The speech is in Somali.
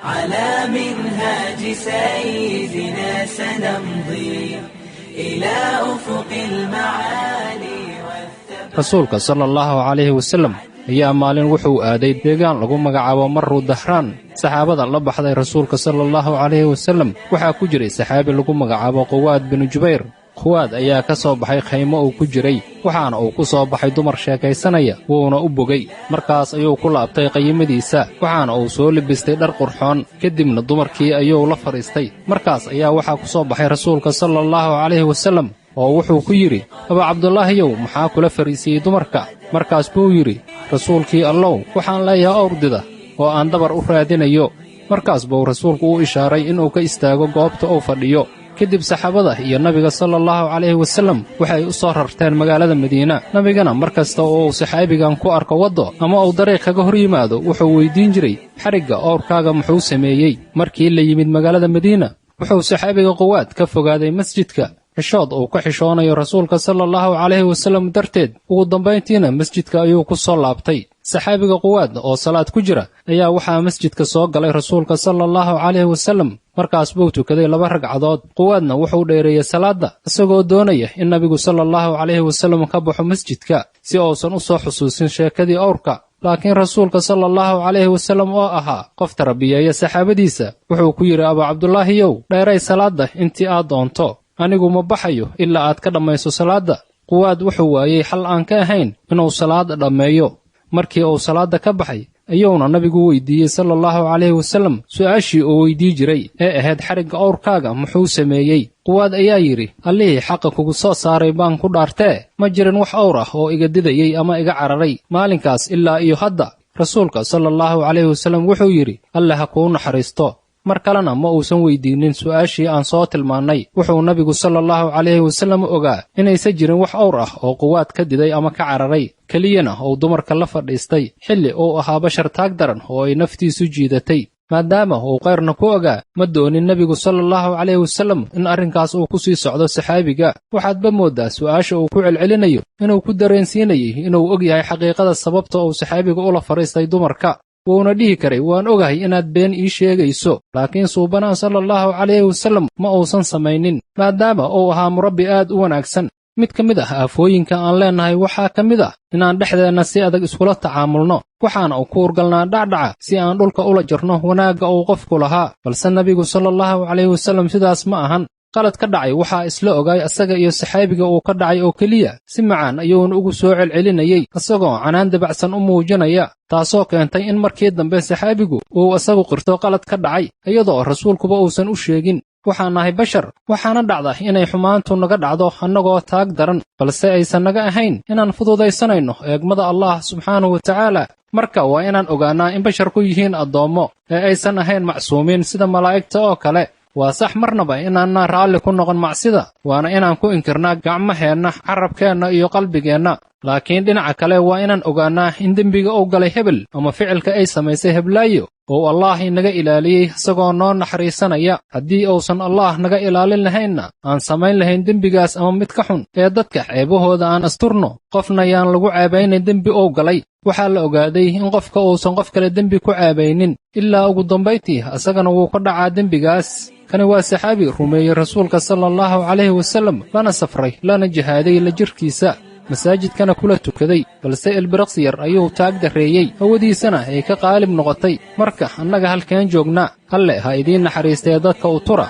على منهاج سيدنا سنمضي إلى أفق المعالي rasuulka sallallahu calayhi wasallam ayaa maalin wuxuu aaday deegaan lagu magacaabo Marru Dahraan. saxaabada la baxday rasuulka sallallahu calayhi wasallam waxaa ku jiray saxaabi lagu magacaabo Quwaad bin Jubayr. Quwaad ayaa ka soo baxay khaymo uu ku jiray, waxaana uu ku soo baxay dumar sheekaysanaya, wuuna u bogay. markaas ayuu ku laabtay qaymadiisa, waxaana uu soo libistay dhar qurxoon, kadibna dumarkii ayuu la fariistay. markaas ayaa waxaa ku soo baxay rasuulka sallallahu calayhi wasallam oo wuxuu ku yidhi, Abaa Cabdullaahiyow, maxaa kula fariisiyey dumarka? markaas buu yidhi, rasuulkii Allow, waxaan leeyahay awrdida oo aan dabar u raadinayo. markaas buu rasuulku u ishaaray inuu ka istaago goobta uu fadhiyo. kadib saxaabada iyo nabiga sallallahu calayhi wasallam waxay u soo rarteen magaalada Madiina. nabigana mar kasta oo uu saxaabigan ku arko waddo ama uu dariiq kaga hor yimaado, wuxuu weydiin jiray, xarigga awrkaaga muxuu sameeyey? markii la yimid magaalada Madiina, wuxuu saxaabiga Quwaad ka fogaaday masjidka xishood uu ka xishoonayo rasuulka sallallahu calayhi wasallam darteed. ugu dambayntiina masjidka ayuu ku soo laabtay. saxaabiga Quwaad oo salaad ku jira ayaa waxaa masjidka soo galay rasuulka sallallahu calayhi wasallam. markaas buu tukaday 2 ragcadood. Quwaadna wuxuu dheereeyay salaada isagoo doonaya in nabigu sallallahu calayhi wasallam ka baxo masjidka si uusan u soo xusuusin sheekadii awrka. laakiin rasuulka sallallahu calayhi wasallam oo ahaa qof tarbiyeeya saxaabadiisa wuxuu ku yidhi, Abaa Cabdullaahiyow, dheeray salaada intii aad doonto, anigu ma baxayo ilaa aad ka dhammayso salaada. Quwaad wuxuu waayey xal aan ka ahayn inuu salaada dhammeeyo. markii uu salaada ka baxay ayuuna nabigu weydiiyey sallallahu calayhi wasallam su'aashii uu weydii jiray ee ahayd, xarigga awrkaaga muxuu sameeyey? Quwaad ayaa yidhi, allihii xaqa kugu soo saaray baan ku dhaartee, ma jirin wax awr ah oo iga didayey ama iga cararay maalinkaas ilaa iyo hadda. rasuulka sallallahu calayhi wasallam wuxuu yidhi, alle ha kuu naxariisto. mar kalena ma uusan weydiinin su'aashii aan soo tilmaannay. wuxuu nabigu sallallahu calayhi wasallam ogaa inaysan jirin wax awr ah oo Quwaad ka diday ama ka cararay, keliyana uu dumarka la fadhiistay xilli uu ahaa bashar taag daran oo ay naftiisu jiidatay. maadaama uu qayrna ku ogaa, ma doonin nebigu sallallahu calayhi wasallam in arrinkaas uu ku sii socdo saxaabiga. waxaadba mooddaa su'aasha uu ku celcelinayo inuu ku dareensiinayay inuu og yahay xaqiiqada sababta uu saxaabiga ula fadhiistay dumarka. wuuna dhihi karay, waan ogahay inaad been ii sheegayso, laakiin suubanaan sallallahu calayhi wasallam ma uusan samaynin, maadaama uu ahaa murabbi aad u wanaagsan. mid ka mid ah aafooyinka aan leennahay waxaa ka mid ah inaan dhexdeenna si adag iskula tacaamulno, waxaana u kuurgalnaa dhacdhaca si aan dhulka ula jarno wanaagga uu qofku lahaa. balse nabigu sallallahu calayhi wasallam sidaas ma ahan. qalad ka dhacay waxaa isla ogaay asaga iyo saxaabiga uu ka dhacay oo keliya. si macaan ayuuna ugu soo celcelinayey isagoo canaan dabacsan u muujinaya, taasoo keentay in markii dambe saxaabigu uu isagu qirto qalad ka dhacay iyadoo rasuulkuba uusan u sheegin. waxaan nahay bashar, waxaana dhacda inay xumaantu naga dhacdo annagoo taag daran, balse aysan naga ahayn inaan fududaysanayno eegmada allah subxaanahu wa tacaala. marka waa inaan ogaannaa in basharku yihiin addoommo ee aysan ahayn macsuumiin sida malaa'igta oo kale. waa sax marnaba inaanna raalli ku noqon macsida, waana inaan ku inkirnaa gacmaheenna, carabkeenna iyo qalbigeenna. laakiin dhinaca kale waa inaan ogaannaa in dembiga uu galay hebel ama ficilka ay samaysay heblaayo oo allah inaga ilaaliyey isagoo noo naxariisanaya. haddii uusan allah naga ilaalin lahaynna aan samayn lahayn dembigaas ama mid ka xun. ee dadka ceebahooda aan asturno, qofna yaan lagu ceebaynin dembi uu galay. waxaa la ogaaday in qofka uusan qof kale dembi ku ceebaynin ilaa ugu dambayntii asagana wuu ka dhacaa dembigaas. kani waa saxaabi rumeeyey rasuulka sallallahu calayhi wasallam, lana safray lana jihaaday la jirkiisa, masaajidkana kula tukaday, balse ilbiriqsi yar ayuu taag darreeyey, hawadiisana ay ka qaalib noqotay. marka annaga halkeen joognaa? alle ha idiin naxariistee dadka u tura.